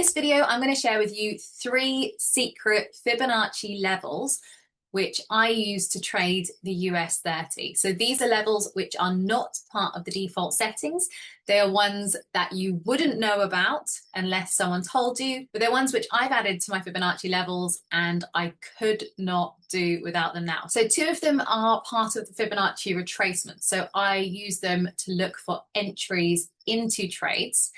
this video, I'm going to share with you 3 secret Fibonacci levels which I use to trade the US 30. So these are levels which are not part of the default settings. They are ones that you wouldn't know about unless someone told you, but they're ones which I've added to my Fibonacci levels and I could not do without them now. So 2 of them are part of the Fibonacci retracement. So I use them to look for entries into trades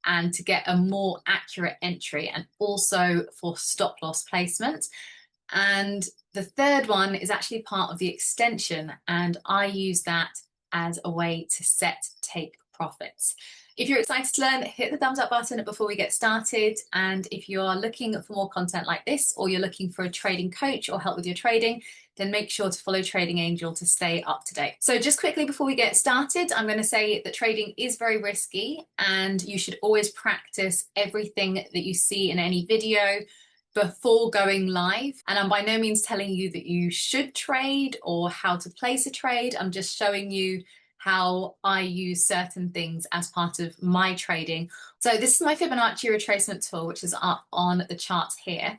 and to get a more accurate entry, and also for stop loss placement. And the third one is actually part of the extension, and I use that as a way to set take profits. If you're excited to learn, hit the thumbs up button before we get started. And if you are looking for more content like this, or you're looking for a trading coach or help with your trading, then make sure to follow Trading Angel to stay up to date. So just quickly before we get started, I'm going to say that trading is very risky and you should always practice everything that you see in any video before going live. And I'm by no means telling you that you should trade or how to place a trade. I'm just showing you how I use certain things as part of my trading. So this is my Fibonacci retracement tool, which is up on the charts here.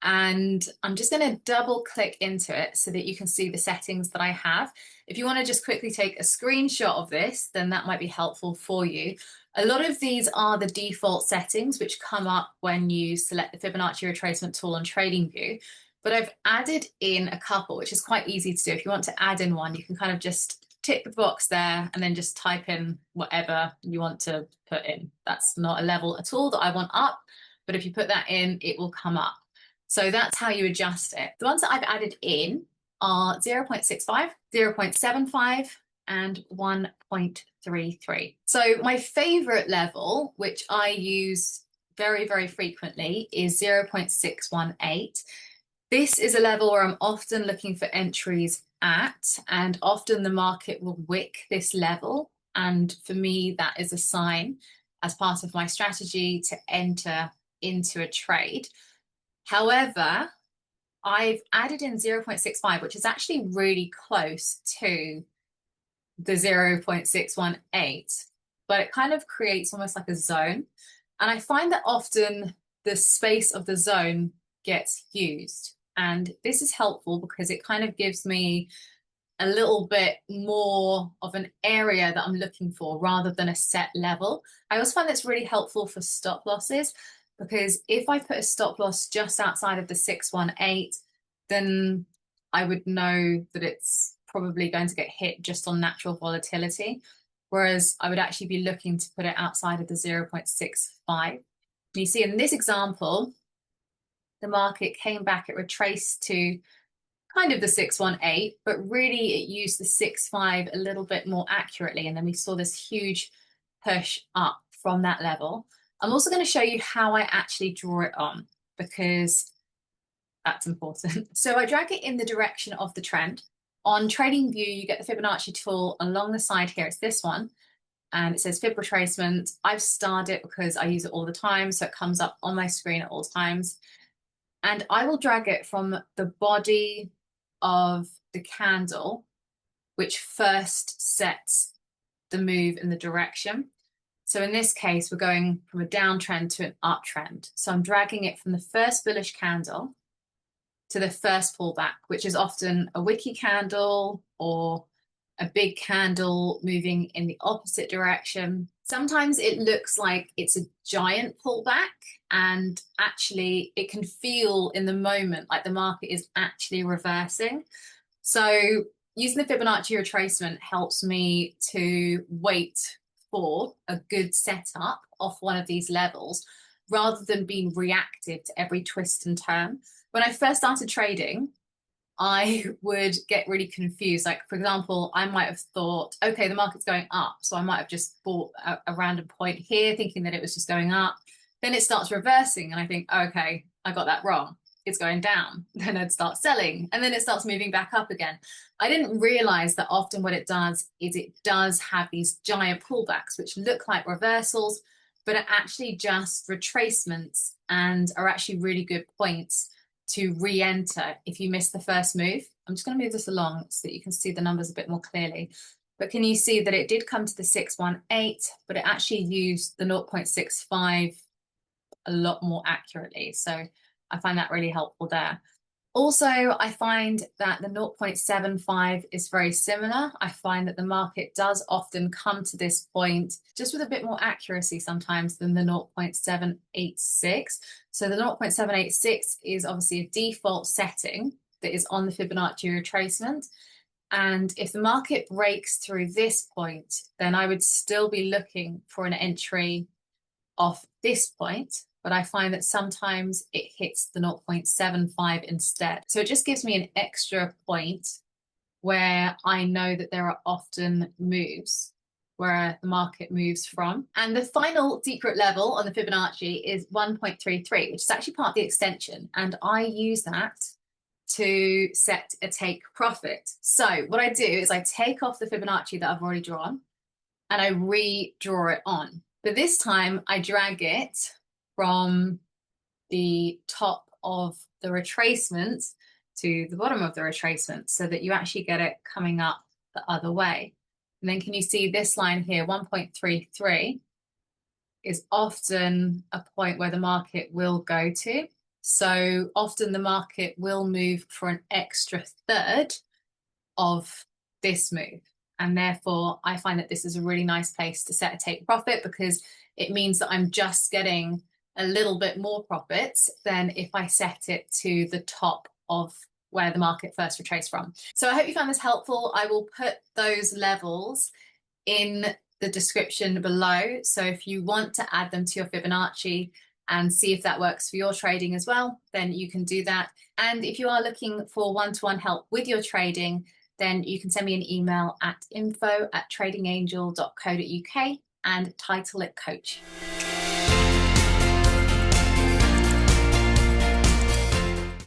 And I'm just going to double click into it so that you can see the settings that I have. If you want to just quickly take a screenshot of this, then that might be helpful for you. A lot of these are the default settings which come up when you select the Fibonacci retracement tool on TradingView, but I've added in a couple, which is quite easy to do. If you want to add in one, you can kind of just tick the box there and then just type in whatever you want to put in. That's not a level at all that I want up, but if you put that in, it will come up. So that's how you adjust it. The ones that I've added in are 0.65, 0.75, and 1.33. So my favorite level, which I use very, very frequently, is 0.618. This is a level where I'm often looking for entries at, and often the market will wick this level. And for me, that is a sign as part of my strategy to enter into a trade. However, I've added in 0.65, which is actually really close to the 0.618, but it kind of creates almost like a zone. And I find that often the space of the zone gets used. And this is helpful because it kind of gives me a little bit more of an area that I'm looking for rather than a set level. I also find that's really helpful for stop losses, because if I put a stop loss just outside of the 618, then I would know that it's probably going to get hit just on natural volatility, whereas I would actually be looking to put it outside of the 0.65. You see in this example, the market came back, it retraced to kind of the 618, but really it used the 65 a little bit more accurately, and then we saw this huge push up from that level. I'm also going to show you how I actually draw it on, because that's important. So I drag it in the direction of the trend. On TradingView, you get the Fibonacci tool along the side here. It's this one, and it says Fib retracement. I've starred it because I use it all the time, so it comes up on my screen at all times. And I will drag it from the body of the candle, which first sets the move in the direction. So in this case, we're going from a downtrend to an uptrend. So I'm dragging it from the first bullish candle to the first pullback, which is often a wicky candle or a big candle moving in the opposite direction. Sometimes it looks like it's a giant pullback, and actually it can feel in the moment like the market is actually reversing. So using the Fibonacci retracement helps me to wait for a good setup off one of these levels rather than being reactive to every twist and turn. When I first started trading, I would get really confused. Like, for example, I might have thought, okay, the market's going up, so I might have just bought a random point here thinking that it was just going up. Then it starts reversing and I think, okay, I got that wrong. It's going down. Then I'd start selling and then it starts moving back up again. I didn't realize that often what it does is it does have these giant pullbacks which look like reversals, but are actually just retracements and are actually really good points to re-enter if you miss the first move. I'm just going to move this along so that you can see the numbers a bit more clearly. But can you see that it did come to the 618, but it actually used the 0.65 a lot more accurately. So I find that really helpful there. Also, I find that the 0.75 is very similar. I find that the market does often come to this point just with a bit more accuracy sometimes than the 0.786. So the 0.786 is obviously a default setting that is on the Fibonacci retracement. And if the market breaks through this point, then I would still be looking for an entry off this point, but I find that sometimes it hits the 0.75 instead. So it just gives me an extra point where I know that there are often moves where the market moves from. And the final secret level on the Fibonacci is 1.33, which is actually part of the extension. And I use that to set a take profit. So what I do is I take off the Fibonacci that I've already drawn and I redraw it on. But this time I drag it from the top of the retracement to the bottom of the retracement so that you actually get it coming up the other way. And then can you see this line here, 1.33 is often a point where the market will go to. So often the market will move for an extra third of this move. And therefore, I find that this is a really nice place to set a take profit because it means that I'm just getting a little bit more profits than if I set it to the top of where the market first retraced from. So I hope you found this helpful. I will put those levels in the description below. So if you want to add them to your Fibonacci and see if that works for your trading as well, then you can do that. And if you are looking for one-to-one help with your trading, then you can send me an email at info@tradingangel.co.uk and title it Coach.